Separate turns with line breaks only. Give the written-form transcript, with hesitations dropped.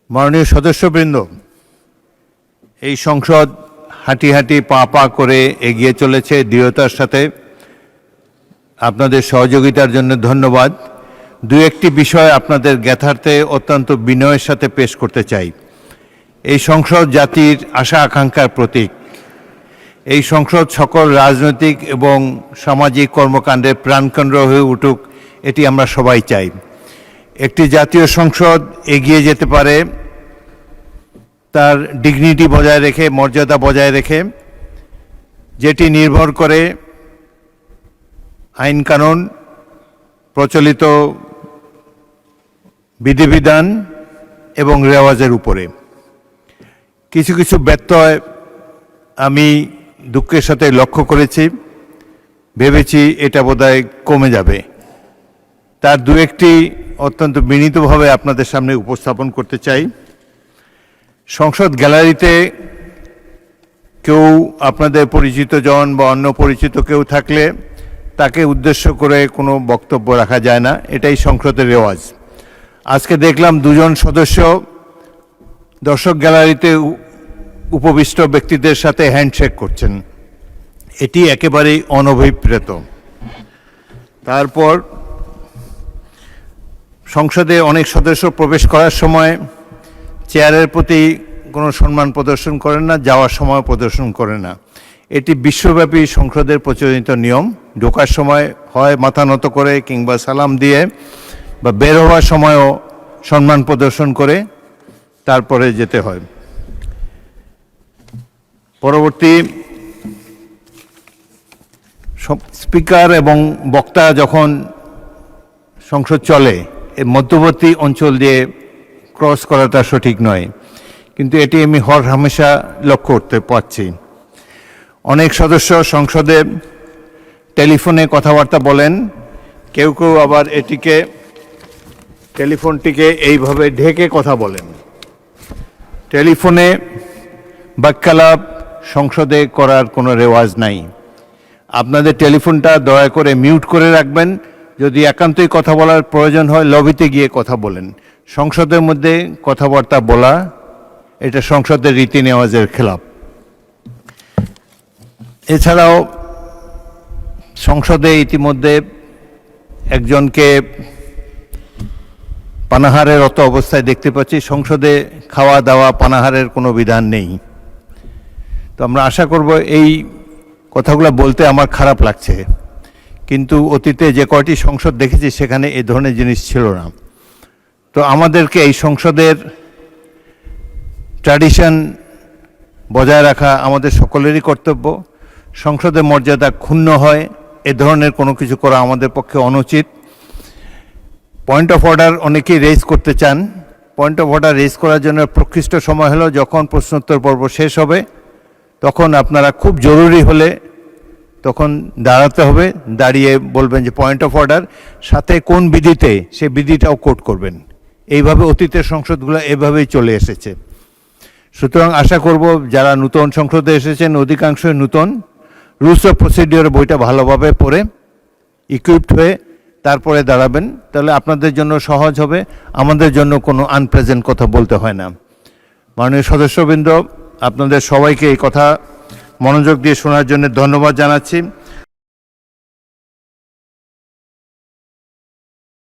মাননীয় সদস্যবৃন্দ, এই সংসদ হাঁটি হাঁটি পা পা করে এগিয়ে চলেছে দৃঢ়তার সাথে। আপনাদের সহযোগিতার জন্য ধন্যবাদ। দু একটি বিষয় আপনাদের জ্ঞাতার্থে অত্যন্ত বিনয়ের সাথে পেশ করতে চাই। এই সংসদ জাতির আশা আকাঙ্ক্ষার প্রতীক। এই সংসদ সকল রাজনৈতিক এবং সামাজিক কর্মকাণ্ডের প্রাণকেন্দ্র হয়ে উঠুক, এটি আমরা সবাই চাই। একটি জাতীয় সংসদ এগিয়ে যেতে পারে তার ডিগনিটি বজায় রেখে, মর্যাদা বজায় রেখে, যেটি নির্ভর করে আইন কানুন, প্রচলিত বিধিবিধান এবং রেওয়াজের উপরে। কিছু কিছু ব্যত্যয় আমি দুঃখের সাথে লক্ষ্য করেছি, ভেবেছি এটা বোধহয় কমে যাবে। তার দু একটি অত্যন্ত বিনীতভাবে আপনাদের সামনে উপস্থাপন করতে চাই। সংসদ গ্যালারিতে কেউ আপনাদের পরিচিত জন বা অন্য পরিচিত কেউ থাকলে তাকে উদ্দেশ্য করে কোনো বক্তব্য রাখা যায় না, এটাই সংসদের রেওয়াজ। আজকে দেখলাম দুজন সদস্য দর্শক গ্যালারিতে উপবিষ্ট ব্যক্তিদের সাথে হ্যান্ডশেক করছেন, এটি একেবারেই অনভিপ্রেত। তারপর সংসদে অনেক সদস্য প্রবেশ করার সময় চেয়ারের প্রতি কোনো সম্মান প্রদর্শন করেন না, যাওয়ার সময় প্রদর্শন করেন না। এটি বিশ্বব্যাপী সংসদের প্রচলিত নিয়ম। ঢোকার সময় হয় মাথা নত করে কিংবা সালাম দিয়ে, বা বের হওয়ার সময়ও সম্মান প্রদর্শন করে তারপরে যেতে হয়। পরবর্তী স্পিকার এবং বক্তা যখন সংসদ চলে, এর মধ্যবর্তী অঞ্চল দিয়ে ক্রস করাটা সঠিক নয়, কিন্তু এটি আমি হামেশা লক্ষ্য করতে পারছি। অনেক সদস্য সংসদে টেলিফোনে কথাবার্তা বলেন, কেউ কেউ আবার টেলিফোনটিকে এইভাবে ঢেকে কথা বলেন। টেলিফোনে বাক্যালাপ সংসদে করার কোনো রেওয়াজ নাই। আপনাদের টেলিফোনটা দয়া করে মিউট করে রাখবেন। যদি একান্তই কথা বলার প্রয়োজন হয় লবিতে গিয়ে কথা বলেন। সংসদের মধ্যে কথাবার্তা বলা এটা সংসদের রীতি নেওয়াজের খেলাপ। এছাড়াও সংসদে ইতিমধ্যে একজনকে পানাহারেরত অবস্থায় দেখতে পাচ্ছি। সংসদে খাওয়া দাওয়া পানাহারের কোনো বিধান নেই। তো আমরা আশা করব, এই কথাগুলো বলতে আমার খারাপ লাগছে, কিন্তু অতীতে যে কয়টি সংসদ দেখেছি সেখানে এই ধরনের জিনিস ছিল না। তো আমাদেরকে এই সংসদের ট্র্যাডিশন বজায় রাখা আমাদের সকলেরই কর্তব্য। সংসদের মর্যাদা ক্ষুণ্ণ হয় এ ধরনের কোনো কিছু করা আমাদের পক্ষে অনুচিত। পয়েন্ট অফ অর্ডার অনেকেই রেজ করতে চান। পয়েন্ট অফ অর্ডার রেজ করার জন্য প্রকৃষ্ট সময় হলো যখন প্রশ্নোত্তর পর্ব শেষ হবে, তখন আপনারা খুব জরুরি হলে তখন দাঁড়াতে হবে, দাঁড়িয়ে বলবেন যে পয়েন্ট অফ অর্ডার, সাথে কোন বিধিতে সে বিধিটাও কোট করবেন। এইভাবে অতীতের সংসদগুলো এভাবেই চলে এসেছে। সুতরাং আশা করব যারা নূতন সংসদে এসেছেন, অধিকাংশই নূতন, রুলস অফ প্রসিডিওর বইটা ভালোভাবে পড়ে ইকুইপড হয়ে তারপরে দাঁড়াবেন, তাহলে আপনাদের জন্য সহজ হবে, আমাদের জন্য কোনো আনপ্লেজেন্ট কথা বলতে হয় না। মাননীয় সদস্যবৃন্দ, আপনাদের সবাইকে এই কথা মনোযোগ দিয়ে শোনার জন্য ধন্যবাদ জানাচ্ছি।